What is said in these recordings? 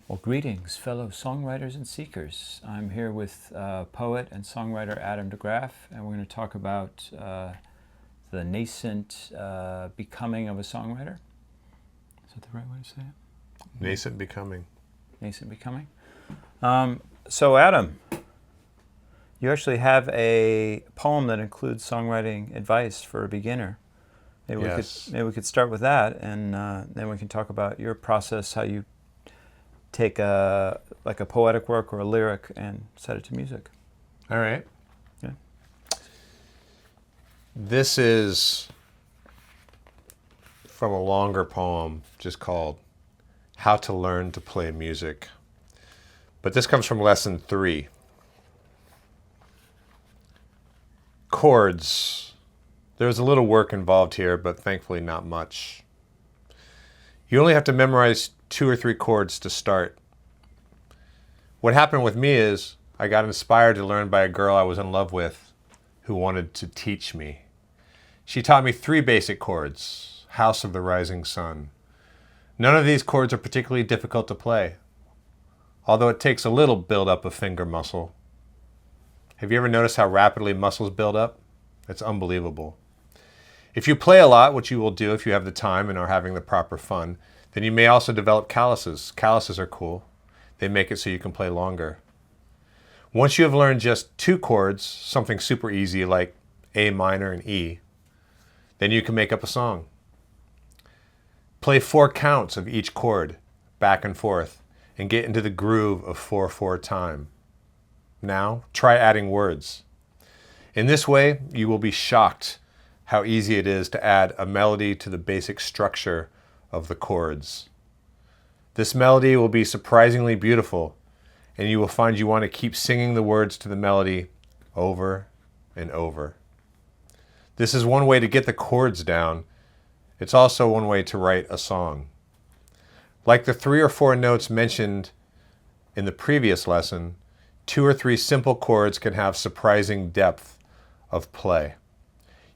Well, greetings, fellow songwriters and seekers. I'm here with poet and songwriter Adam DeGraff, and we're going to talk about the nascent becoming of a songwriter. Is that the right way to say it? Nascent becoming. Nascent becoming. So, Adam, you actually have a poem that includes songwriting advice for a beginner. Yes. Maybe we could start with that, and then we can talk about your process, how you take a poetic work or a lyric and set it to music. All right. Yeah. This is from a longer poem just called How to Learn to Play Music. But this comes from lesson 3. Chords. There's a little work involved here, but thankfully not much. You only have to memorize 2 or 3 chords to start. What happened with me is I got inspired to learn by a girl I was in love with who wanted to teach me. She taught me 3 basic chords, House of the Rising Sun. None of these chords are particularly difficult to play, although it takes a little build-up of finger muscle. Have you ever noticed how rapidly muscles build up? It's unbelievable. If you play a lot, which you will do if you have the time and are having the proper fun, then you may also develop calluses. Calluses are cool. They make it so you can play longer. Once you have learned just 2 chords, something super easy like A minor and E, then you can make up a song. Play 4 counts of each chord, back and forth, and get into the groove of 4/4 time. Now, try adding words. In this way, you will be shocked how easy it is to add a melody to the basic structure of the chords. This melody will be surprisingly beautiful, and you will find you want to keep singing the words to the melody over and over. This is one way to get the chords down. It's also one way to write a song. Like the 3 or 4 notes mentioned in the previous lesson, 2 or 3 simple chords can have surprising depth of play.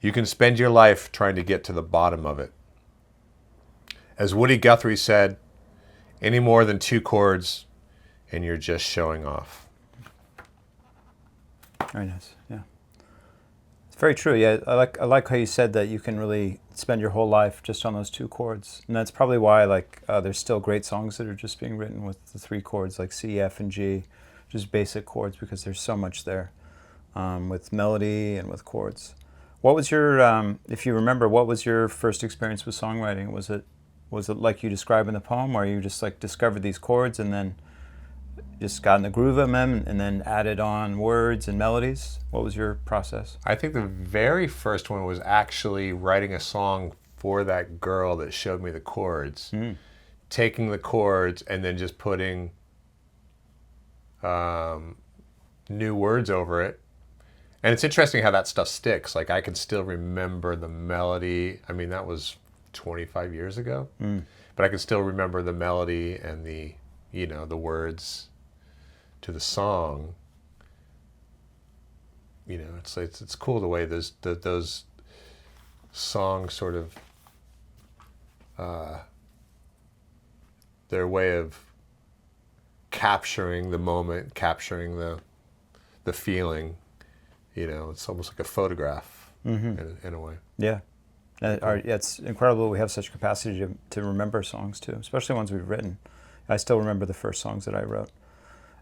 You can spend your life trying to get to the bottom of it. As Woody Guthrie said, any more than 2 chords and you're just showing off. Very nice. Yeah, it's very true. Yeah, I like how you said that you can really spend your whole life just on those 2 chords, and that's probably why there's still great songs that are just being written with the 3 chords, like C, F, and G, just basic chords, because there's so much there with melody and with chords. What was your, if you remember, what was your first experience with songwriting? Was it like you describe in the poem, where you just discovered these chords and then just got in the groove of them and then added on words and melodies? What was your process? I think the very first one was actually writing a song for that girl that showed me the chords. Taking the chords and then just putting new words over it. And it's interesting how that stuff sticks. Like, I can still remember the melody. I mean, that was 25 years ago. But I can still remember the melody and the words to the song. It's cool the way those songs sort of their way of capturing the moment, capturing the feeling. It's almost like a photograph in a way. Yeah. It's incredible we have such capacity to remember songs too, especially ones we've written. I still remember the first songs that I wrote.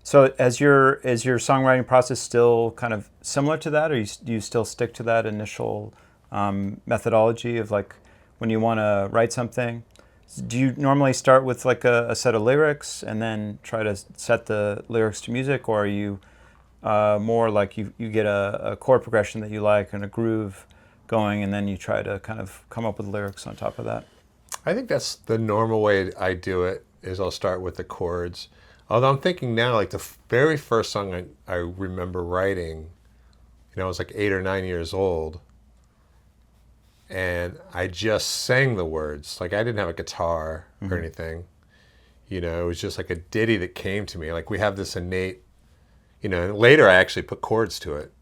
So is your songwriting process still kind of similar to that, or do you still stick to that initial methodology of when you want to write something? Do you normally start with a set of lyrics and then try to set the lyrics to music, or are you more like you get a chord progression that you like and a groove going, and then you try to kind of come up with lyrics on top of that? I think that's the normal way I do it, is I'll start with the chords. Although I'm thinking now, the very first song I remember writing, I was 8 or 9 years old, and I just sang the words. I didn't have a guitar or anything. It was just a ditty that came to me. We have this innate, and later I actually put chords to it.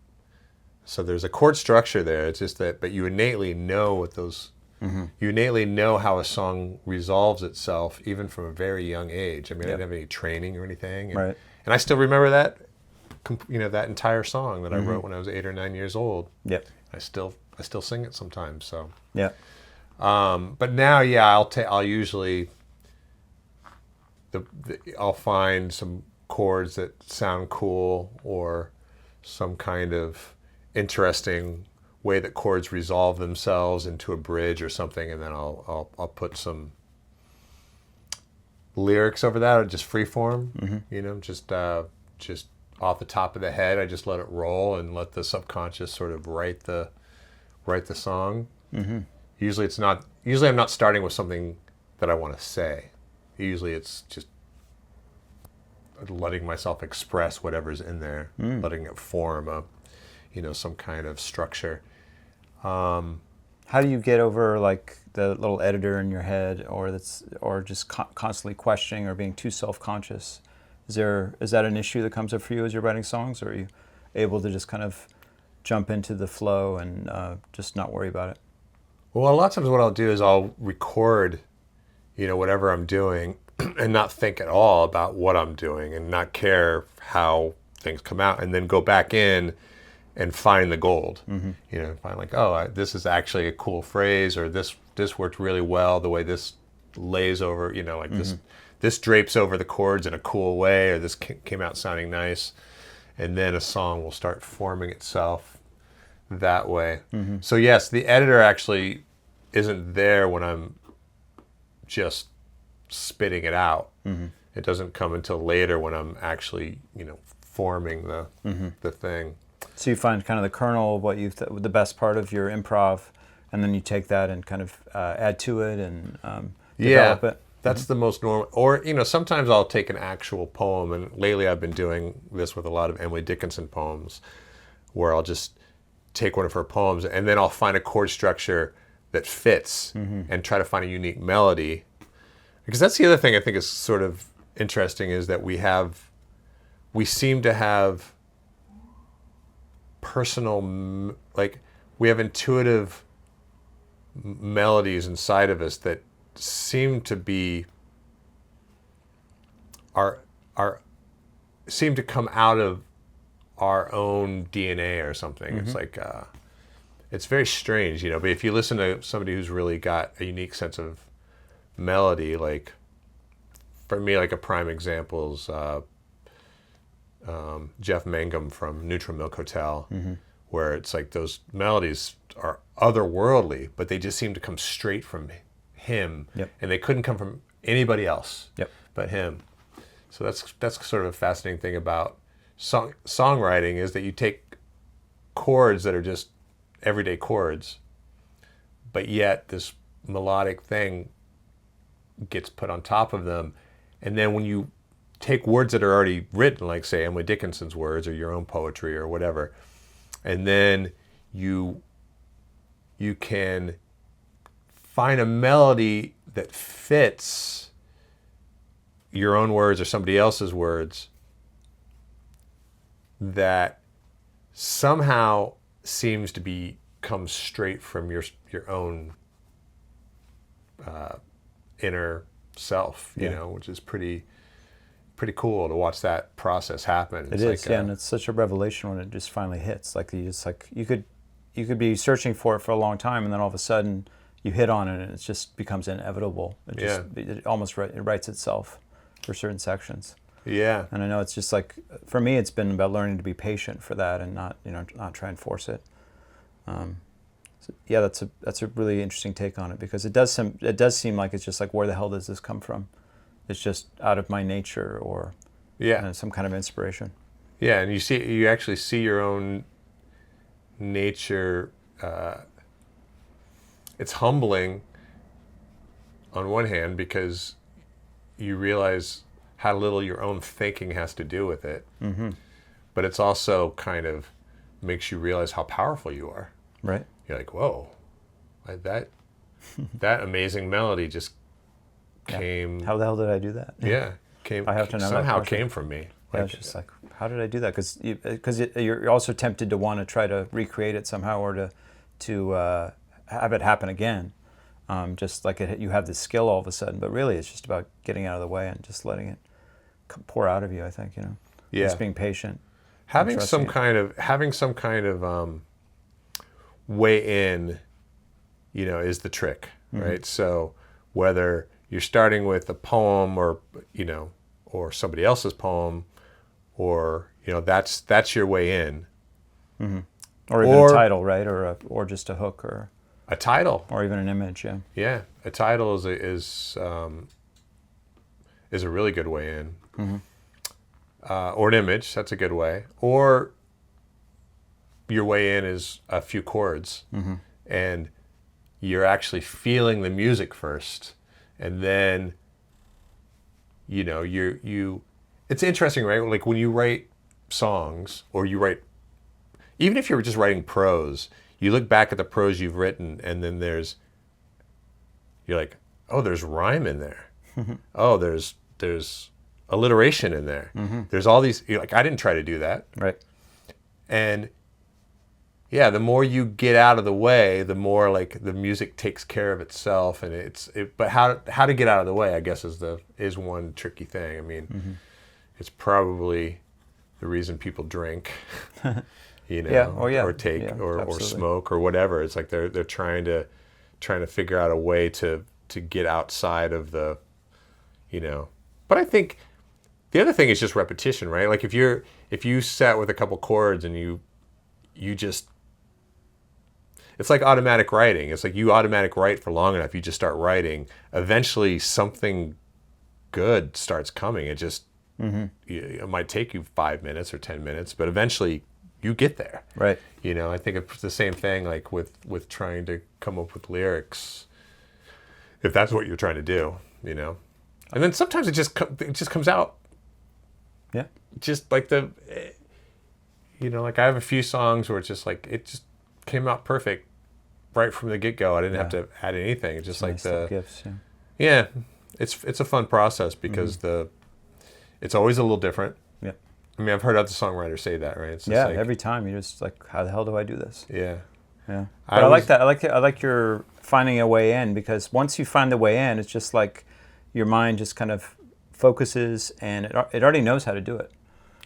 So there's a chord structure there. It's just that, but you innately know what those You innately know how a song resolves itself, even from a very young age. I mean, I didn't have any training or anything, and, and I still remember that, that entire song that I wrote when I was 8 or 9 years old. Yep. I still sing it sometimes. So yeah. But now, I'll usually I'll find some chords that sound cool, or some kind of interesting way that chords resolve themselves into a bridge or something, and then I'll put some lyrics over that, or just free form, just off the top of the head. I just let it roll and let the subconscious sort of write the song. Usually I'm not starting with something that I want to say. Usually it's just letting myself express whatever's in there, letting it form some kind of structure. How do you get over like the little editor in your head, or just constantly questioning or being too self-conscious? Is that an issue that comes up for you as you're writing songs, or are you able to just kind of jump into the flow and just not worry about it? Well, a lot of times what I'll do is I'll record, whatever I'm doing, and not think at all about what I'm doing, and not care how things come out, and then go back in and find the gold. Find like, this is actually a cool phrase, or this worked really well, the way this lays over, this drapes over the chords in a cool way, or this came out sounding nice. And then a song will start forming itself that way. So yes, the editor actually isn't there when I'm just spitting it out. It doesn't come until later when I'm actually, forming the thing. So you find kind of the kernel of what the best part of your improv, and then you take that and kind of add to it and develop it. That's the most normal. Or, sometimes I'll take an actual poem, and lately I've been doing this with a lot of Emily Dickinson poems, where I'll just take one of her poems, and then I'll find a chord structure that fits, and try to find a unique melody. Because that's the other thing I think is sort of interesting, is that we seem to have we have intuitive melodies inside of us that seem to be seem to come out of our own DNA or something. It's like it's very strange, but if you listen to somebody who's really got a unique sense of melody, like for me, like a prime example is Jeff Mangum from Neutral Milk Hotel, where it's like those melodies are otherworldly, but they just seem to come straight from him, and they couldn't come from anybody else but him. So that's sort of a fascinating thing about songwriting, is that you take chords that are just everyday chords, but yet this melodic thing gets put on top of them, and then when you take words that are already written, like say Emily Dickinson's words or your own poetry or whatever, and then you can find a melody that fits your own words or somebody else's words that somehow seems to come straight from your own inner self, which is pretty cool to watch that process happen. It is, and it's such a revelation when it just finally hits. Like you could be searching for it for a long time, and then all of a sudden you hit on it, and it just becomes inevitable. It almost writes itself for certain sections. Yeah. And I know it's just like, for me, it's been about learning to be patient for that and not try and force it. That's a really interesting take on it, because it does seem like it's just like, where the hell does this come from? It's just out of my nature, or some kind of inspiration. Yeah, and you actually see your own nature. It's humbling on one hand, because you realize how little your own thinking has to do with it. But it's also kind of makes you realize how powerful you are. Right. You're like, whoa, that amazing melody just came. How the hell did I do that? Came. I have to know somehow that came from me. It's just like, how did I do that? Because you're also tempted to want to try to recreate it somehow, or to have it happen again. just like you have this skill all of a sudden, but really it's just about getting out of the way and just letting it pour out of you, I think, Yeah. Just being patient. Having some kind of way in, is the trick, right? So whether you're starting with a poem or somebody else's poem, or that's your way in, or even a title, right? Or just a hook, or a title, or even an image. Yeah, a title is a really good way in, or an image. That's a good way. Or your way in is a few chords, and you're actually feeling the music first, and then it's interesting, right? Like when you write songs, or even if you're just writing prose, you look back at the prose you've written, and then you're like, oh, there's rhyme in there. Oh, there's alliteration in there. There's all these, I didn't try to do that. Right. And yeah, the more you get out of the way, the more like the music takes care of itself. And but how to get out of the way, I guess, is one tricky thing. I mean, it's probably the reason people drink, or take, or smoke, or whatever. It's like they're trying to figure out a way to get outside of the, But I think the other thing is just repetition, right? Like if you sat with a couple chords and you just, it's like automatic writing. It's like you automatic write for long enough, you just start writing. Eventually something good starts coming. It just, it might take you 5 minutes or 10 minutes, but eventually you get there. Right. I think it's the same thing like with trying to come up with lyrics, if that's what you're trying to do, And then sometimes it just comes out. Yeah. Just like like I have a few songs where it's just like, it just came out perfect right from the get-go. I didn't have to add anything. It's just like nice gifts, yeah, it's a fun process because it's always a little different. Yeah. I mean, I've heard other songwriters say that, right? It's just like, every time you're just like, how the hell do I do this? Yeah. Yeah. But I like that. I like your finding a way in, because once you find the way in, it's just like your mind just kind of focuses, and it already knows how to do it.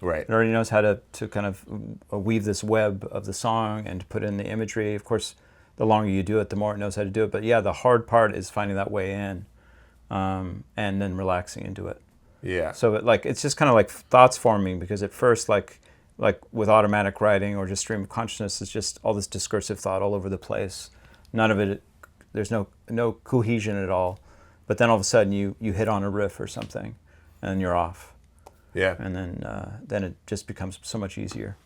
Right. It already knows how to kind of weave this web of the song and to put in the imagery. Of course, the longer you do it, the more it knows how to do it. But yeah, the hard part is finding that way in, and then relaxing into it. Yeah. So it's just kind of like thoughts forming, because at first, like with automatic writing or just stream of consciousness, it's just all this discursive thought all over the place. None of it, there's no cohesion at all. But then all of a sudden you hit on a riff or something, and you're off. Yeah. And then it just becomes so much easier.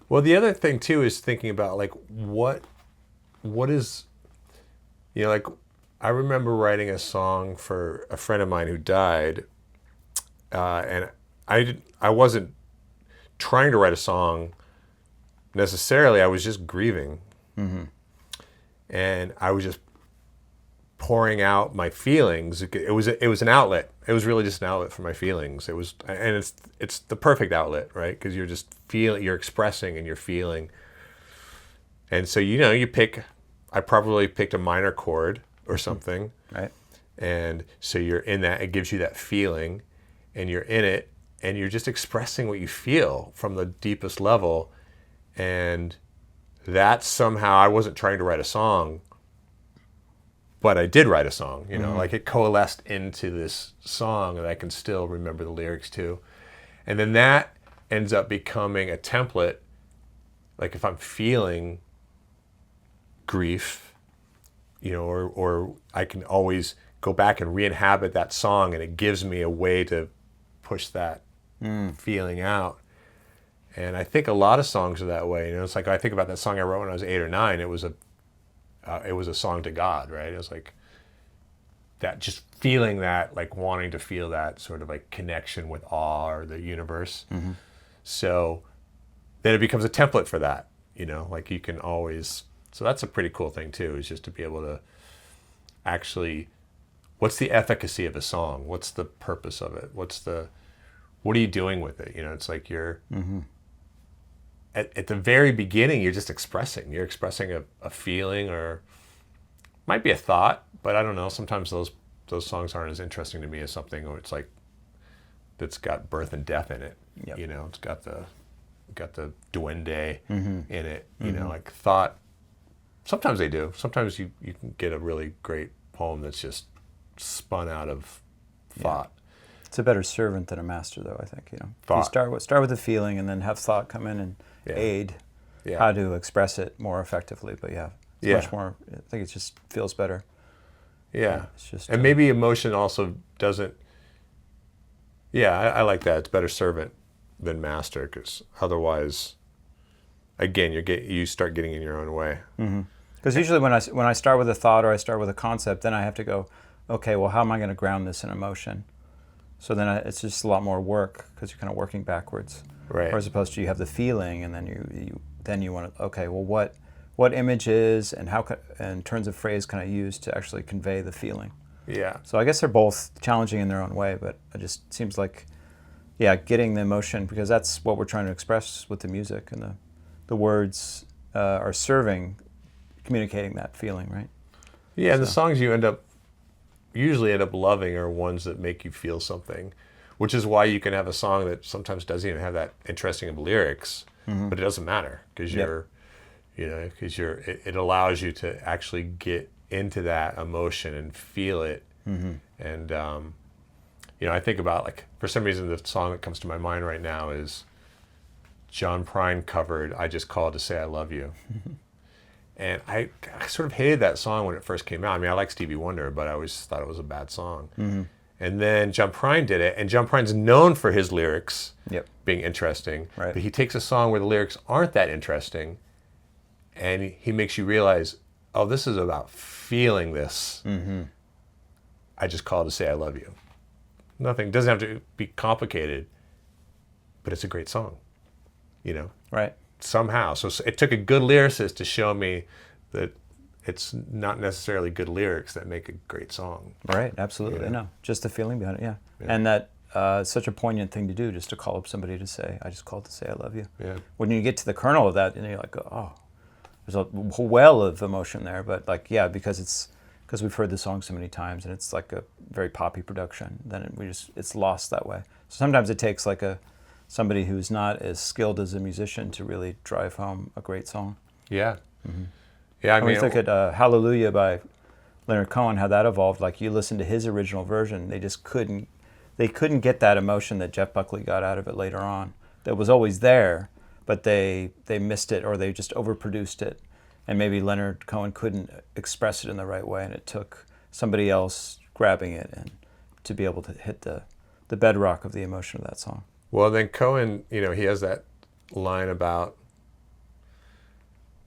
Well, the other thing too is thinking about like what is, like I remember writing a song for a friend of mine who died, and I wasn't trying to write a song necessarily. I was just grieving, and I was just pouring out my feelings. It was an outlet. It was really just an outlet for my feelings. It's the perfect outlet, right? Because you're just you're expressing and you're feeling. And so I probably picked a minor chord or something, right? And so you're in that. It gives you that feeling, and you're in it, and you're just expressing what you feel from the deepest level. And that somehow, I wasn't trying to write a song, but I did write a song, like it coalesced into this song that I can still remember the lyrics to. And then that ends up becoming a template. Like if I'm feeling grief, or I can always go back and re-inhabit that song, and it gives me a way to push that feeling out. And I think a lot of songs are that way. It's like, I think about that song I wrote when I was 8 or 9. It was a song to God, right? It was like that, just feeling that, like wanting to feel that sort of like connection with awe or the universe. So then it becomes a template for that, like you can always, so that's a pretty cool thing too, is just to be able to actually, what's the efficacy of a song? What's the purpose of it? What are you doing with it? It's like you're, at the very beginning, you're just expressing. You're expressing a feeling, or might be a thought, but I don't know. Sometimes those songs aren't as interesting to me as something where it's like that's got birth and death in it. Yep. You know, it's got the duende Mm-hmm. in it. You know, like thought. Sometimes they do. Sometimes you can get a really great poem that's just spun out of thought. It's a better servant than a master, though, I think. You know, Thought. You start with the feeling, and then have thought come in and aid how to express it more effectively. But it's much more. I think it just feels better. Yeah. It's just, and maybe emotion also doesn't. Yeah, I like that. It's better servant than master, because otherwise, again, you start getting in your own way. Because usually when I start with a thought or I start with a concept, then I have to go, okay, well, how am I going to ground this in emotion? So then it's just a lot more work, because you're kind of working backwards. Right. Or as opposed to you have the feeling, and then you want to, okay, well, what images and and turns of phrase can I use to actually convey the feeling? Yeah. So I guess they're both challenging in their own way, but it just seems like, getting the emotion, because that's what we're trying to express with the music, and the words are communicating that feeling, right? Yeah, and the songs you usually end up loving are ones that make you feel something, which is why you can have a song that sometimes doesn't even have that interesting of lyrics, but it doesn't matter, because it allows you to actually get into that emotion and feel it. And I think about, like, for some reason the song that comes to my mind right now is John Prine covered "I Just Called to Say I Love You." And I sort of hated that song when it first came out. I mean, I like Stevie Wonder, but I always thought it was a bad song. And then John Prine did it, and John Prine's known for his lyrics being interesting. Right. But he takes a song where the lyrics aren't that interesting, and he makes you realize, oh, this is about feeling this. I just called to say I love you. Nothing, doesn't have to be complicated, but it's a great song, Right. somehow. So it took a good lyricist to show me that it's not necessarily good lyrics that make a great song. Right, absolutely. No, just the feeling behind it, And that it's such a poignant thing to do, just to call up somebody to say, I just called to say I love you. Yeah. When you get to the kernel of that, and you're like, oh, there's a well of emotion there, but because we've heard the song so many times, and it's like a very poppy production, then it's lost that way. So sometimes it takes like somebody who's not as skilled as a musician to really drive home a great song. Yeah. Yeah, I mean, we look at Hallelujah by Leonard Cohen, how that evolved. Like, you listen to his original version, they just couldn't get that emotion that Jeff Buckley got out of it later on. That was always there, but they missed it, or they just overproduced it. And maybe Leonard Cohen couldn't express it in the right way, and it took somebody else grabbing it and to be able to hit the bedrock of the emotion of that song. Well, then Cohen, he has that line about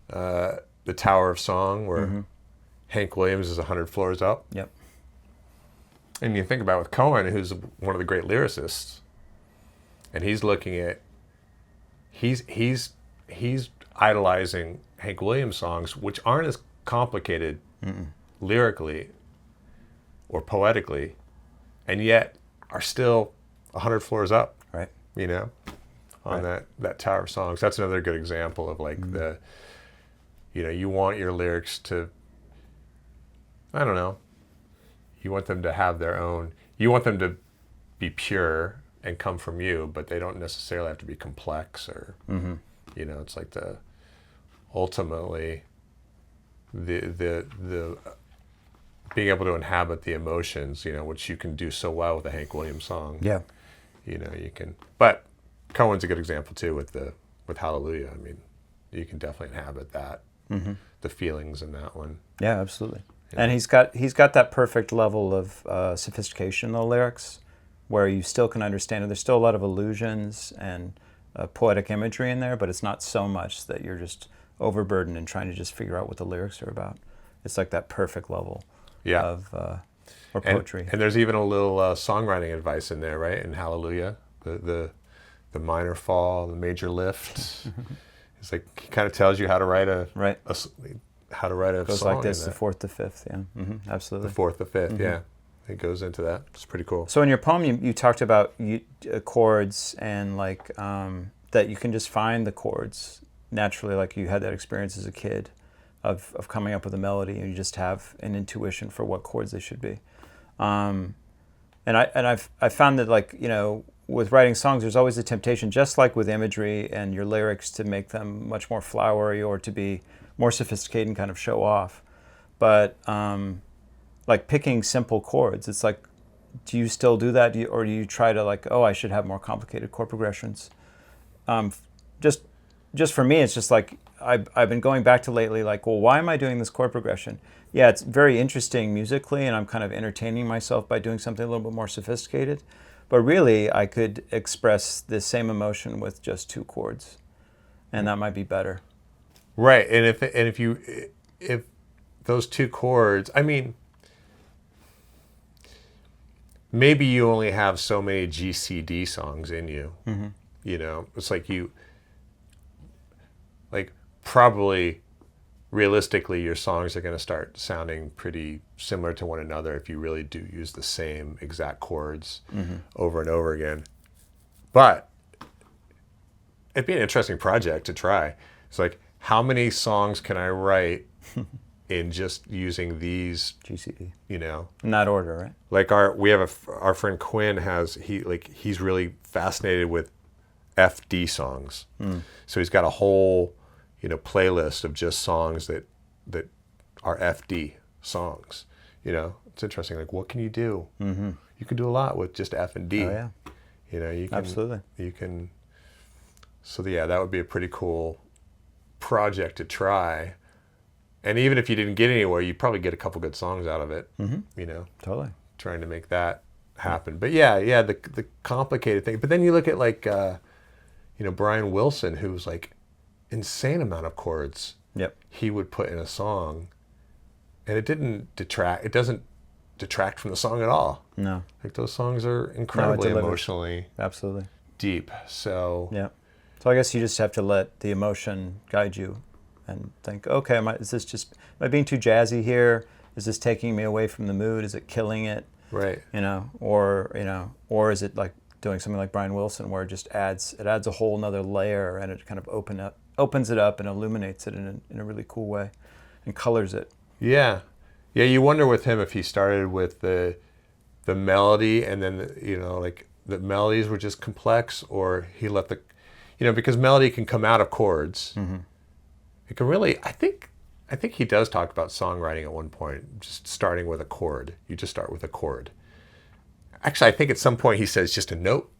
the Tower of Song, where Hank Williams is 100 floors up. Yep. And you think about with Cohen, who's one of the great lyricists, and he's looking at, he's idolizing Hank Williams songs, which aren't as complicated lyrically or poetically, and yet are still 100 floors up. Right. On that Tower of Songs. That's another good example of like you want your lyrics to, I don't know, you want them to have their own, you want them to be pure and come from you, but they don't necessarily have to be complex or, it's like ultimately the being able to inhabit the emotions, which you can do so well with a Hank Williams song. Yeah. You can, but Cohen's a good example too with Hallelujah. I mean, you can definitely inhabit that, the feelings in that one. Yeah, absolutely. Yeah. And he's got that perfect level of sophistication in the lyrics, where you still can understand it. There's still a lot of allusions and poetic imagery in there, but it's not so much that you're just overburdened and trying to just figure out what the lyrics are about. It's like that perfect level of or poetry. And there's even a little songwriting advice in there, right? In Hallelujah, the minor fall, the major lift. It's like, he kind of tells you how to write how to write a goes song. Like this, the fourth to fifth, absolutely. The fourth to fifth, it goes into that. It's pretty cool. So in your poem, you talked about chords and like that you can just find the chords naturally, like you had that experience as a kid. of coming up with a melody, and you just have an intuition for what chords they should be. And I've found that, like, you know, with writing songs, there's always a temptation, just like with imagery and your lyrics, to make them much more flowery or to be more sophisticated and kind of show off. But like picking simple chords, it's like, do you still do that? Or do you try to, like, oh, I should have more complicated chord progressions? Just for me, it's just like, I've been going back to lately, like, well, why am I doing this chord progression? Yeah, it's very interesting musically, and I'm kind of entertaining myself by doing something a little bit more sophisticated. But really, I could express the same emotion with just 2 chords, and that might be better. Right, and if those 2 chords, I mean, maybe you only have so many GCD songs in you. Mm-hmm. You know, it's like probably realistically, your songs are going to start sounding pretty similar to one another if you really do use the same exact chords over and over again. But it'd be an interesting project to try. It's like, how many songs can I write in just using these GCD? You know, in that order, right? Like our friend Quinn he's really fascinated with FD songs. So he's got a whole, you know, playlist of just songs that are FD songs. You know, it's interesting. Like, what can you do? Mm-hmm. You can do a lot with just F and D. Oh yeah. You know, you can absolutely. You can. So yeah, that would be a pretty cool project to try. And even if you didn't get anywhere, you'd probably get a couple good songs out of it. Mm-hmm. You know, totally trying to make that happen. But yeah, the complicated thing. But then you look at, like, you know, Brian Wilson, who's like insane amount of chords. Yep. He would put in a song, and it doesn't detract from the song at all. No. Like, those songs are incredibly emotionally absolutely deep. So yeah. So I guess you just have to let the emotion guide you and think, okay, am I being too jazzy here? Is this taking me away from the mood? Is it killing it? Right. You know, or is it like doing something like Brian Wilson, where it just adds a whole nother layer, and it kind of opens it up and illuminates it in a really cool way and colors it. Yeah. Yeah, you wonder with him if he started with the melody, and then, you know, like, the melodies were just complex, or he let the, you know, because melody can come out of chords. Mm-hmm. It can really, I think he does talk about songwriting at one point, just starting with a chord. You just start with a chord. Actually, I think at some point he says just a note.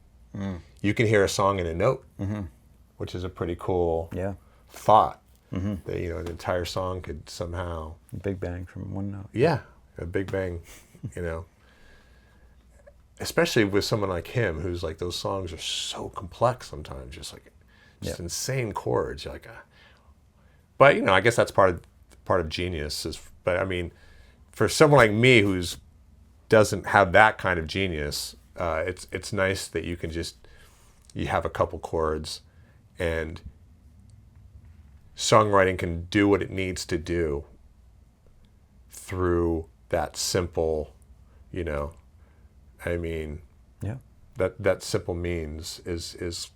You can hear a song in a note, which is a pretty cool thought. That, you know, an entire song could somehow... Big bang from one note. Yeah, a big bang, you know. Especially with someone like him, who's like, those songs are so complex sometimes, just insane chords. You're like, But, you know, I guess that's part of genius. But I mean, for someone like me who's doesn't have that kind of genius, it's nice that you have a couple chords, and songwriting can do what it needs to do through that simple, you know, I mean, yeah, that simple means is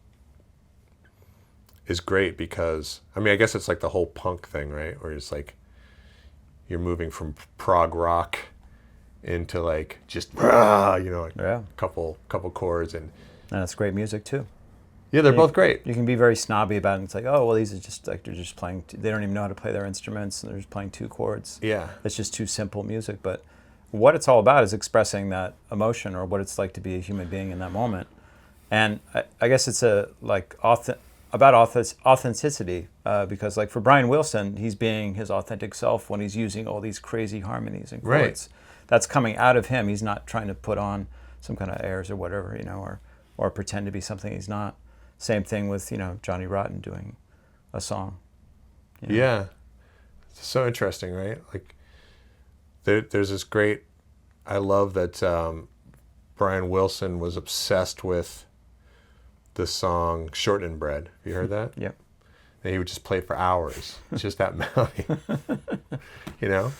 great, because, I mean, I guess it's like the whole punk thing, right? Where it's like, you're moving from prog rock into, like, just, you know, like a couple chords, and it's great music too. Yeah, they're both great. You can be very snobby about it. It's like, oh, well, these are just like, they're just playing. They don't even know how to play their instruments, and they're just playing 2 chords. Yeah, it's just too simple music. But what it's all about is expressing that emotion, or what it's like to be a human being in that moment. And I guess it's about authenticity, because, like, for Brian Wilson, he's being his authentic self when he's using all these crazy harmonies and chords. Right. That's coming out of him. He's not trying to put on some kind of airs or whatever, you know, or pretend to be something he's not. Same thing with, you know, Johnny Rotten doing a song. You know? Yeah. It's so interesting, right? Like, there's this great, I love that Brian Wilson was obsessed with the song Shortening Bread. Have you heard that? Yep. And he would just play for hours. Just that melody. You know?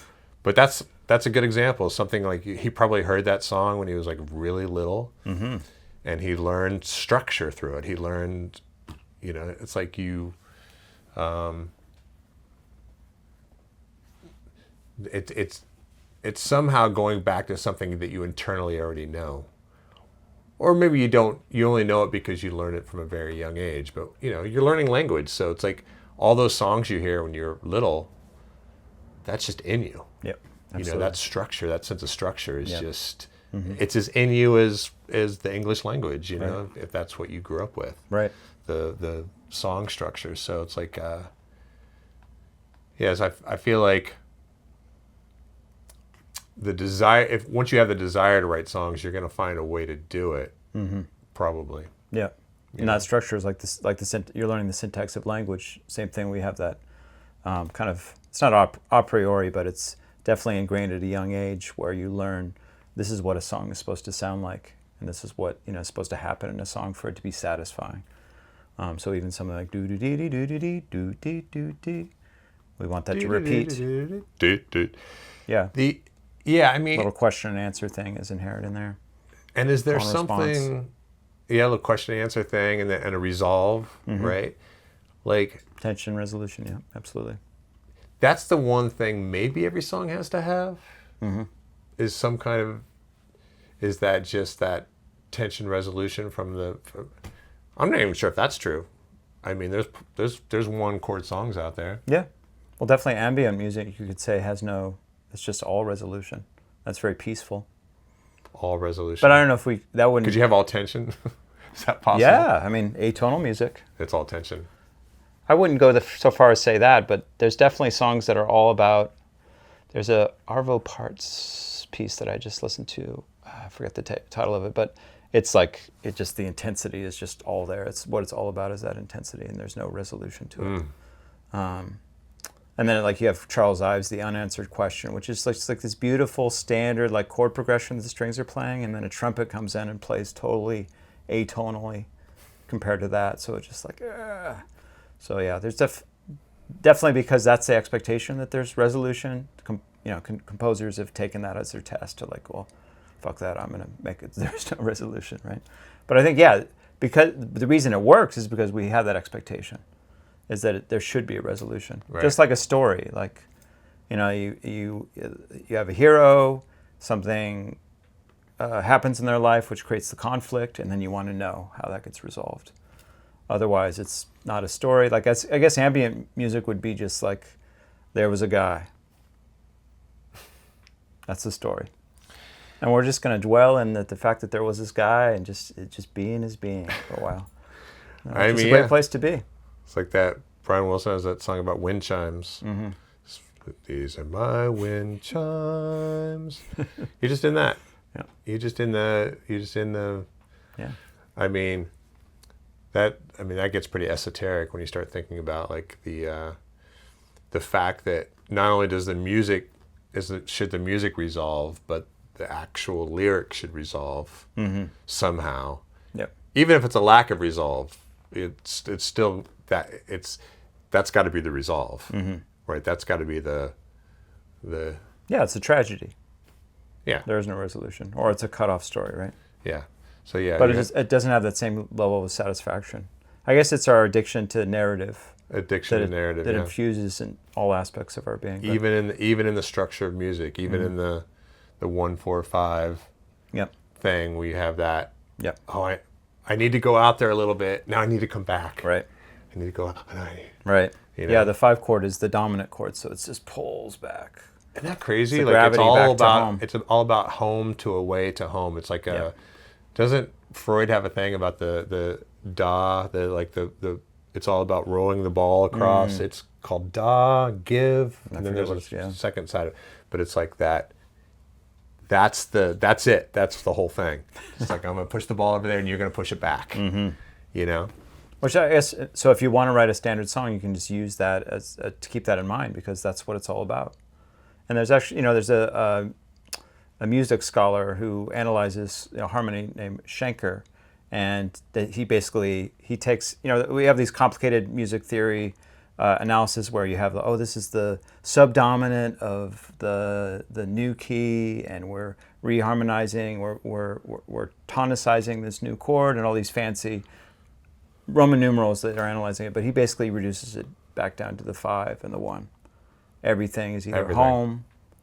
But that's a good example. Something like, he probably heard that song when he was, like, really little. Mm-hmm. And he learned structure through it. He learned, you know, it's like you it's somehow going back to something that you internally already know. Or maybe you don't, you only know it because you learned it from a very young age, but you're learning language. So it's like all those songs you hear when you're little, that's just in you. Yep. Absolutely. That structure, that sense of structure is Yep. just, Mm-hmm. it's as in you as the English language, Right. if that's what you grew up with. Right. The song structure. So it's like, yes, I feel like the desire, once you have the desire to write songs, you're going to find a way to do it. Mm-hmm. Probably. Yeah. And that structure is like this, you're learning the syntax of language. Same thing. We have that kind of, it's not a priori, but it's definitely ingrained at a young age where you learn this is what a song is supposed to sound like, and this is what is supposed to happen in a song for it to be satisfying. So even something like do do dee dee do dee dee do dee do dee, we want that to repeat. Yeah. I mean, little question and answer thing is inherent in there. And is there Tone something? response. Yeah, a little question and answer thing, and a resolve, right? Like Tension resolution. Yeah, absolutely. that's the one thing maybe every song has to have. Is some kind of, is that just that tension resolution from I'm not even sure if that's true. I mean, there's one chord songs out there. Yeah. Well, definitely ambient music, you could say, it's just all resolution. That's very peaceful. All resolution. But I don't know if that wouldn't. Could you have all tension? Is that possible? Yeah, I mean, atonal music. It's all tension. I wouldn't go so far as say that, but there's definitely songs that are all about. There's a Arvo Parts piece that I just listened to. I forget the title of it, but it's like the intensity is just all there. It's what it's all about is that intensity, and there's no resolution to it. And then like you have Charles Ives' The Unanswered Question, which is like this beautiful standard like chord progression that the strings are playing, and then a trumpet comes in and plays totally atonally compared to that. So it's just like, so yeah, there's definitely, because that's the expectation that there's resolution. Composers have taken that as their test to like, well, fuck that, I'm gonna make it. There's no resolution, right? But I think because the reason it works is because we have that expectation. Is that there should be a resolution, right. Just like a story. Like, you have a hero, something happens in their life which creates the conflict, and then you want to know how that gets resolved. Otherwise, it's not a story. Like I guess ambient music would be just like, there was a guy. That's the story, and we're just going to dwell in the fact that there was this guy and just being his being for a while. It's a great place to be. It's like that, Brian Wilson has that song about wind chimes. These are my wind chimes. You're just in that. Yeah. You're just in the. Yeah. I mean, that gets pretty esoteric when you start thinking about like the fact that not only does should the music resolve, but the actual lyric should resolve somehow. Yep. Even if it's a lack of resolve, it's still. That's got to be the resolve, right? That's got to be the. Yeah, it's a tragedy. Yeah, there is no resolution, or it's a cut-off story, right? Yeah. So yeah, but it doesn't have that same level of satisfaction. I guess it's our addiction to narrative. That infuses in all aspects of our being. Even in the structure of music, even in the 1-4-5 thing, we have that. Yep. Oh, I need to go out there a little bit. Now I need to come back. Right. I need to go out. Right. Yeah, the 5 chord is the dominant chord, so it just pulls back. Isn't that crazy? It's like it's all about home to away to home. It's like doesn't Freud have a thing about the da, it's all about rolling the ball across. It's called da, give, and then there's a second side of it. But it's like that. That's it. That's the whole thing. It's like, I'm going to push the ball over there and you're going to push it back. Which I guess, so if you want to write a standard song, you can just use that as to keep that in mind, because that's what it's all about. And there's actually, there's a music scholar who analyzes harmony named Schenker, and he takes, we have these complicated music theory analysis where you have this is the subdominant of the new key, and we're reharmonizing, we're tonicizing this new chord, and all these fancy Roman numerals that are analyzing it. But he basically reduces it back down to the 5 and the 1. Everything is either home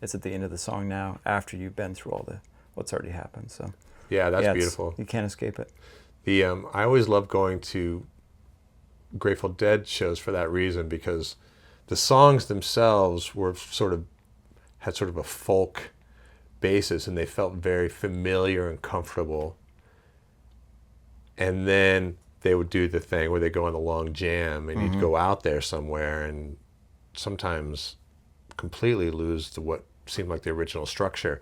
it's at the end of the song now, after you've been through all the what's already happened. So Yeah, that's yeah, beautiful. You can't escape it. I always love going to Grateful Dead shows for that reason, because the songs themselves were had sort of a folk basis, and they felt very familiar and comfortable. And then they would do the thing where they go on the long jam, and you'd go out there somewhere and sometimes completely lose what seemed like the original structure.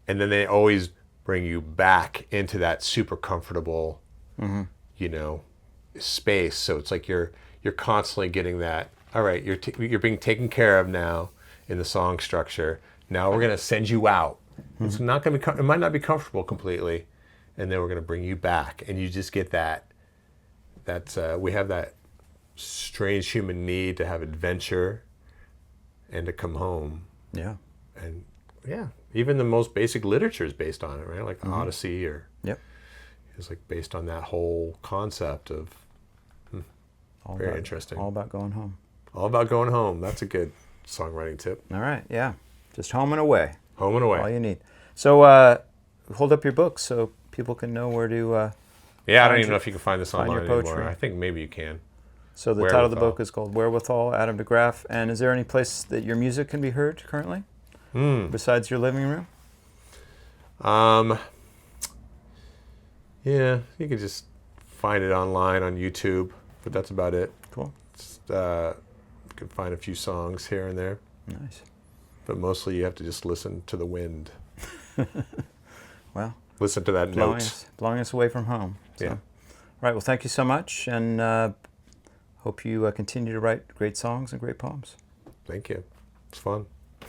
And then they always bring you back into that super comfortable, you know, space. So it's like you're constantly getting that, all right, you're being taken care of now in the song structure. Now we're going to send you out. It's not going to be, it might not be comfortable completely. And then we're going to bring you back. And you just get that we have that strange human need to have adventure and to come home. Yeah. And yeah, even the most basic literature is based on it, right? Like Odyssey is like based on that whole concept of very interesting. All about going home. All about going home. That's a good songwriting tip. All right, yeah. Just home and away. Home and away. All you need. So hold up your books so people can know where to... yeah, I don't even know if you can find this online your poetry. anymore. I think maybe you can. So the title of the book is called Wherewithal, Adam DeGraff. And is there any place that your music can be heard currently besides your living room? Yeah, you can just find it online on YouTube, but that's about it. Cool. You can find a few songs here and there. Nice. But mostly you have to just listen to the wind. Well, listen to that note. Blowing us away from home. So. Yeah. All right, well, thank you so much, and hope you continue to write great songs and great poems. Thank you. It's fun.